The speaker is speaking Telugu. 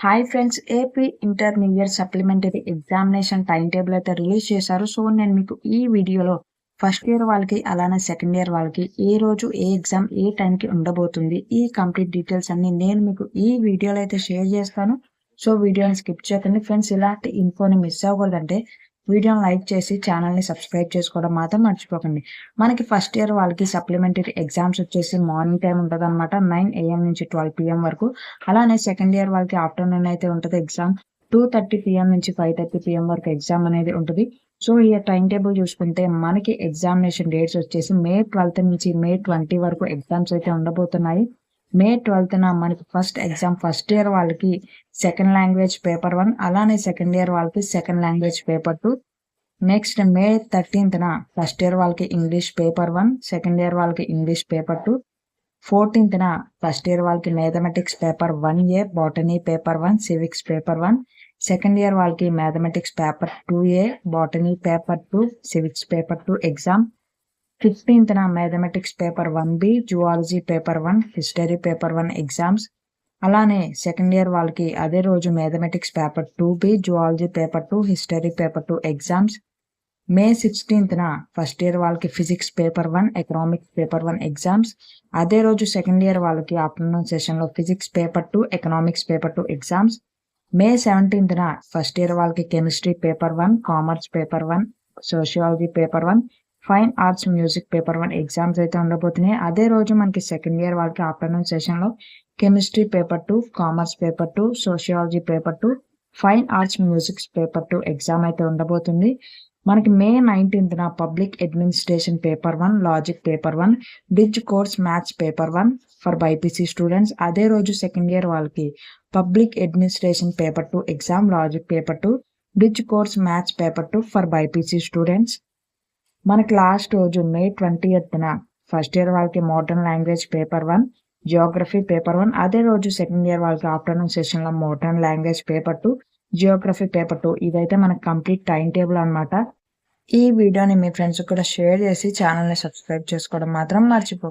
Hi friends, AP intermediate supplementary examination time table అయితే రిలీజ్ చేశారు. సో నేను మీకు ఈ వీడియోలో ఫస్ట్ ఇయర్ వాళ్ళకి అలానే సెకండ్ ఇయర్ వాళ్ళకి ఏ రోజు ఏ ఎగ్జామ్ ఏ టైంకి ఉండబోతుంది, ఈ కంప్లీట్ డీటెయిల్స్ అన్ని నేను మీకు ఈ వీడియోలో అయితే షేర్ చేస్తాను. సో వీడియోని స్కిప్ చేయకండి ఫ్రెండ్స్. ఇలాంటి ఇన్ఫోని మిస్ అవ్వకూడదంటే వీడియోని లైక్ చేసి ఛానల్ని సబ్స్క్రైబ్ చేసుకోవడం మాత్రం మర్చిపోకండి. మనకి ఫస్ట్ ఇయర్ వాళ్ళకి సప్లిమెంటరీ ఎగ్జామ్స్ వచ్చేసి మార్నింగ్ టైం ఉంటుంది అనమాట, 9 AM నుంచి 12 PM వరకు. అలానే సెకండ్ ఇయర్ వాళ్ళకి ఆఫ్టర్నూన్ అయితే ఉంటుంది ఎగ్జామ్, 2:30 PM నుంచి 5:30 PM వరకు ఎగ్జామ్ అనేది ఉంటుంది. సో ఈ టైం టేబుల్ చూసుకుంటే మనకి ఎగ్జామినేషన్ డేట్స్ వచ్చేసి May 12 నుంచి May 20 వరకు ఎగ్జామ్స్ అయితే ఉండబోతున్నాయి. May 12న మనకి ఫస్ట్ ఎగ్జామ్ ఫస్ట్ ఇయర్ వాళ్ళకి సెకండ్ లాంగ్వేజ్ పేపర్ 1, అలానే సెకండ్ ఇయర్ వాళ్ళకి second language paper 2. Next May 13న ఫస్ట్ ఇయర్ వాళ్ళకి ఇంగ్లీష్ పేపర్ 1, సెకండ్ ఇయర్ వాళ్ళకి ఇంగ్లీష్ పేపర్ 2. 14న ఫస్ట్ ఇయర్ వాళ్ళకి mathematics paper 1A, botany paper 1, civics paper 1. Second year వాళ్ళకి mathematics paper 2A, botany paper 2, civics paper 2 exam. 15న mathematics paper 1B, zoology paper 1, history paper 1 exams. అలానే సెకండ్ ఇయర్ వాళ్ళకి అదే రోజు mathematics paper 2B, zoology paper 2, history paper 2 exams. May 16న ఫస్ట్ ఇయర్ వాళ్ళకి physics paper 1, economics paper 1 exams. అదే రోజు సెకండ్ ఇయర్ వాళ్ళకి ఆఫ్టర్నూన్ సెషన్లో physics paper 2, economics paper 2 exams. May 17న ఫస్ట్ ఇయర్ వాళ్ళకి chemistry paper 1, commerce paper 1, sociology paper 1, fine arts music paper 1 exams అయితే ఉండబోతున్నాయి. అదే రోజు మనకి సెకండ్ ఇయర్ వాళ్ళకి ఆఫ్టర్నూన్ సెషన్లో chemistry paper 2, commerce paper 2, sociology paper 2, fine arts musics paper 2 exam అయితే ఉండబోతుంది. మనకి May 19న public administration paper 1, logic paper 1, bridge course maths paper 1 for BiPC students. అదే రోజు సెకండ్ ఇయర్ వాళ్ళకి public administration paper 2 exam, logic paper 2, bridge course maths paper 2 for BiPC students. మనకి లాస్ట్ రోజు May 20న ఫస్ట్ ఇయర్ వాళ్ళకి modern language paper 1, Geography paper 1. అదే రోజు సెకండ్ ఇయర్ వాళ్ళకి ఆఫ్టర్నూన్ సెషన్లో modern language paper 2, Geography paper 2. ఇదైతే మనకు కంప్లీట్ టైం టేబుల్ అనమాట. ఈ వీడియోని మీ ఫ్రెండ్స్ కూడా షేర్ చేసి ఛానల్ని సబ్స్క్రైబ్ చేసుకోవడం మాత్రం మర్చిపోకండి.